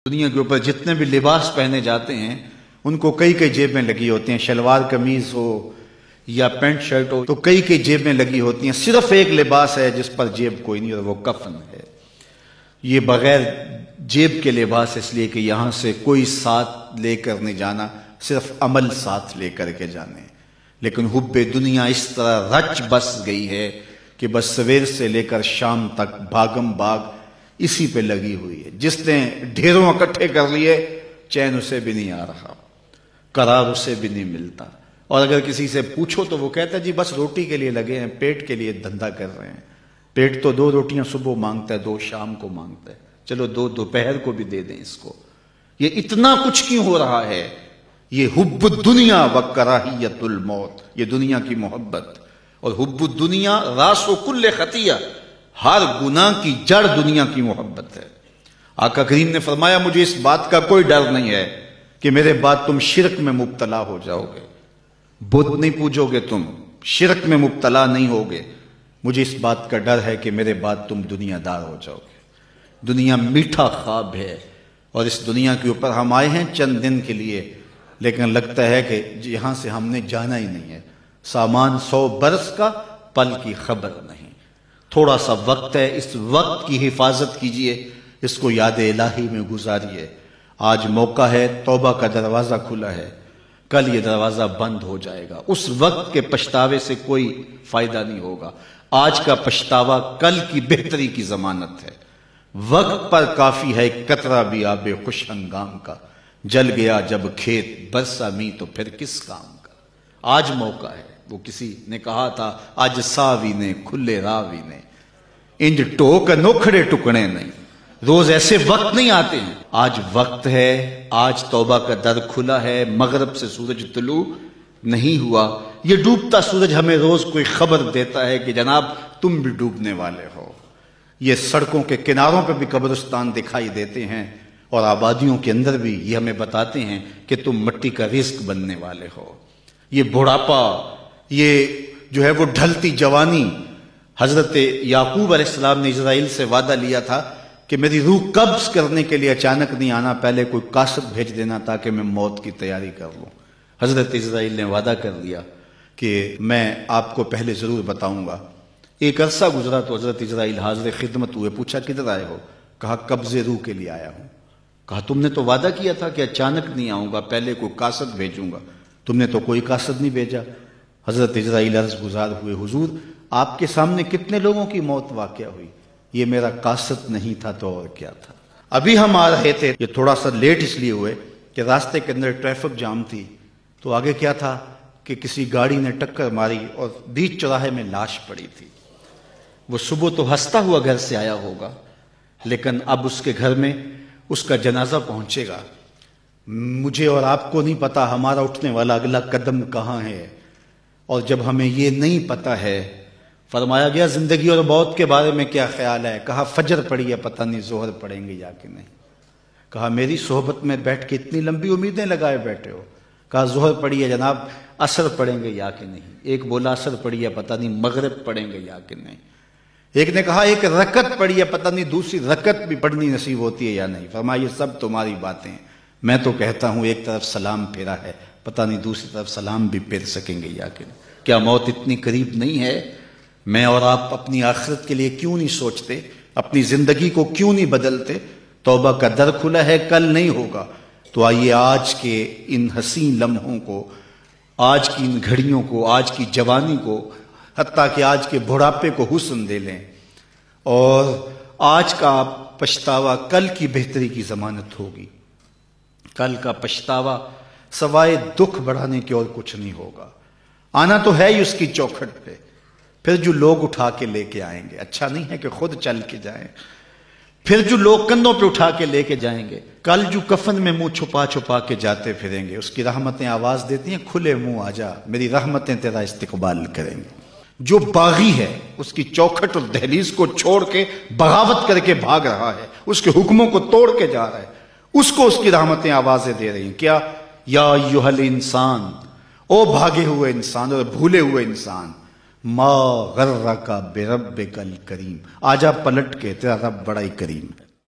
دنیا کے اوپر جتنے بھی لباس پہنے جاتے ہیں ان کو کئی کئی جیب میں لگی ہوتی ہیں، شلوار قمیض ہو یا پینٹ شرٹ ہو تو کئی کئی جیب میں لگی ہوتی ہیں، صرف ایک لباس ہے جس پر جیب کوئی نہیں اور وہ کفن ہے۔ یہ بغیر جیب کے لباس اس لیے کہ یہاں سے کوئی ساتھ لے کر نہیں جانا، صرف عمل ساتھ لے کر کے جانے۔ لیکن حب دنیا اس طرح رچ بس گئی ہے کہ بس سویر سے لے کر شام تک بھاگم بھاگ اسی پہ لگی ہوئی ہے۔ جس نے ڈھیروں اکٹھے کر لیے چین اسے بھی نہیں آ رہا، قرار اسے بھی نہیں ملتا، اور اگر کسی سے پوچھو تو وہ کہتا ہے جی بس روٹی کے لیے لگے ہیں، پیٹ کے لیے دھندا کر رہے ہیں۔ پیٹ تو 2 روٹیاں صبح مانگتا ہے، 2 شام کو مانگتا ہے، چلو 2 دوپہر کو بھی دے دیں اس کو۔ یہ اتنا کچھ کیوں ہو رہا ہے؟ یہ حب الدنیا و کراہیت الموت، یہ دنیا کی محبت، اور حب الدنیا راس و کل خطیہ، ہر گناہ کی جڑ دنیا کی محبت ہے۔ آقا کریم نے فرمایا مجھے اس بات کا کوئی ڈر نہیں ہے کہ میرے بعد تم شرک میں مبتلا ہو جاؤ گے، بت نہیں پوجو گے، تم شرک میں مبتلا نہیں ہوگے، مجھے اس بات کا ڈر ہے کہ میرے بعد تم دنیا دار ہو جاؤ گے۔ دنیا میٹھا خواب ہے، اور اس دنیا کے اوپر ہم آئے ہیں چند دن کے لیے، لیکن لگتا ہے کہ یہاں سے ہم نے جانا ہی نہیں ہے۔ سامان 100 برس کا، پل کی خبر نہیں۔ تھوڑا سا وقت ہے، اس وقت کی حفاظت کیجئے، اس کو یاد الہی میں گزاریے۔ آج موقع ہے، توبہ کا دروازہ کھلا ہے، کل یہ دروازہ بند ہو جائے گا۔ اس وقت کے پچھتاوے سے کوئی فائدہ نہیں ہوگا۔ آج کا پچھتاوا کل کی بہتری کی ضمانت ہے۔ وقت پر کافی ہے ایک قطرہ بھی آب خوش ہنگام کا، جل گیا جب کھیت برسا می تو پھر کس کام کا۔ آج موقع ہے، وہ کسی نے کہا تھا آج ساوی نے کھلے راوی نے، انج ٹوک نوکھڑے ٹکڑے نہیں۔ روز ایسے وقت نہیں آتے ہیں، آج وقت ہے، آج توبہ کا در کھلا ہے۔ مغرب سے سورج طلوع نہیں ہوا، یہ ڈوبتا سورج ہمیں روز کوئی خبر دیتا ہے کہ جناب تم بھی ڈوبنے والے ہو۔ یہ سڑکوں کے کناروں پہ بھی قبرستان دکھائی دیتے ہیں، اور آبادیوں کے اندر بھی یہ ہمیں بتاتے ہیں کہ تم مٹی کا رزق بننے والے ہو۔ یہ بڑھاپا، یہ جو ہے وہ ڈھلتی جوانی، حضرت یعقوب علیہ السلام نے اسرائیل سے وعدہ لیا تھا کہ میری روح قبض کرنے کے لیے اچانک نہیں آنا، پہلے کوئی قاصد بھیج دینا تاکہ میں موت کی تیاری کر لوں۔ حضرت اسرائیل نے وعدہ کر لیا کہ میں آپ کو پہلے ضرور بتاؤں گا۔ ایک عرصہ گزرا تو حضرت اسرائیل حاضر خدمت ہوئے، پوچھا کدھر آئے ہو؟ کہا قبض روح کے لیے آیا ہوں۔ کہا تم نے تو وعدہ کیا تھا کہ اچانک نہیں آؤں گا، پہلے کوئی قاصد بھیجوں گا، تم نے تو کوئی قاصد نہیں بھیجا۔ حضرت اسرائیل عرض گزار ہوئے حضور آپ کے سامنے کتنے لوگوں کی موت واقع ہوئی، یہ میرا قاصد نہیں تھا تو اور کیا تھا۔ ابھی ہم آ رہے تھے، یہ تھوڑا سا لیٹ اس لیے ہوئے کہ راستے کے اندر ٹریفک جام تھی، تو آگے کیا تھا کہ کسی گاڑی نے ٹکر ماری اور بیچ چوراہے میں لاش پڑی تھی۔ وہ صبح تو ہنستا ہوا گھر سے آیا ہوگا، لیکن اب اس کے گھر میں اس کا جنازہ پہنچے گا۔ مجھے اور آپ کو نہیں پتا ہمارا اٹھنے والا اگلا قدم کہاں ہے، اور جب ہمیں یہ نہیں پتا ہے، فرمایا گیا زندگی اور موت کے بارے میں کیا خیال ہے؟ کہا فجر پڑی ہے، پتہ نہیں ظہر پڑیں گے یا کہ نہیں۔ کہا میری صحبت میں بیٹھ کے اتنی لمبی امیدیں لگائے بیٹھے ہو۔ کہا ظہر پڑی ہے جناب، عصر پڑیں گے یا کہ نہیں۔ ایک بولا عصر پڑی ہے، پتہ نہیں مغرب پڑیں گے یا کہ نہیں۔ ایک نے کہا ایک رکعت پڑی ہے، پتہ نہیں دوسری رکعت بھی پڑھنی نصیب ہوتی ہے یا نہیں۔ فرمایا یہ سب تمہاری باتیں ہیں، میں تو کہتا ہوں ایک طرف سلام پھیرا ہے، پتہ نہیں دوسری طرف سلام بھی پھیر سکیں گے یا کہ نہیں۔ کیا موت اتنی قریب نہیں ہے؟ میں اور آپ اپنی آخرت کے لیے کیوں نہیں سوچتے؟ اپنی زندگی کو کیوں نہیں بدلتے؟ توبہ کا در کھلا ہے، کل نہیں ہوگا۔ تو آئیے آج کے ان حسین لمحوں کو، آج کی ان گھڑیوں کو، آج کی جوانی کو، حتیٰ کہ آج کے بڑھاپے کو حسن دے لیں، اور آج کا پچھتاوا کل کی بہتری کی ضمانت ہوگی۔ کل کا پچھتاوا سوائے دکھ بڑھانے کے اور کچھ نہیں ہوگا۔ آنا تو ہے ہی اس کی چوکھٹ پہ، پھر جو لوگ اٹھا کے لے کے آئیں گے، اچھا نہیں ہے کہ خود چل کے جائیں، پھر جو لوگ کندھوں پہ اٹھا کے لے کے جائیں گے، کل جو کفن میں منہ چھپا چھپا کے جاتے پھریں گے، اس کی رحمتیں آواز دیتی ہیں کھلے منہ آ جا، میری رحمتیں تیرا استقبال کریں گے۔ جو باغی ہے اس کی چوکھٹ اور دہلیز کو چھوڑ کے بغاوت کر کے بھاگ رہا ہے، اس کے حکموں کو توڑ کے جا رہا ہے، اس کو اس کی رحمتیں آوازیں دے رہی ہیں۔ کیا یا ایھا الانسان، او بھاگے ہوئے انسان اور بھولے ہوئے انسان، ما غرک بربک الکریم، آجا پلٹ کے، تیرا رب بڑا ہی کریم ہے۔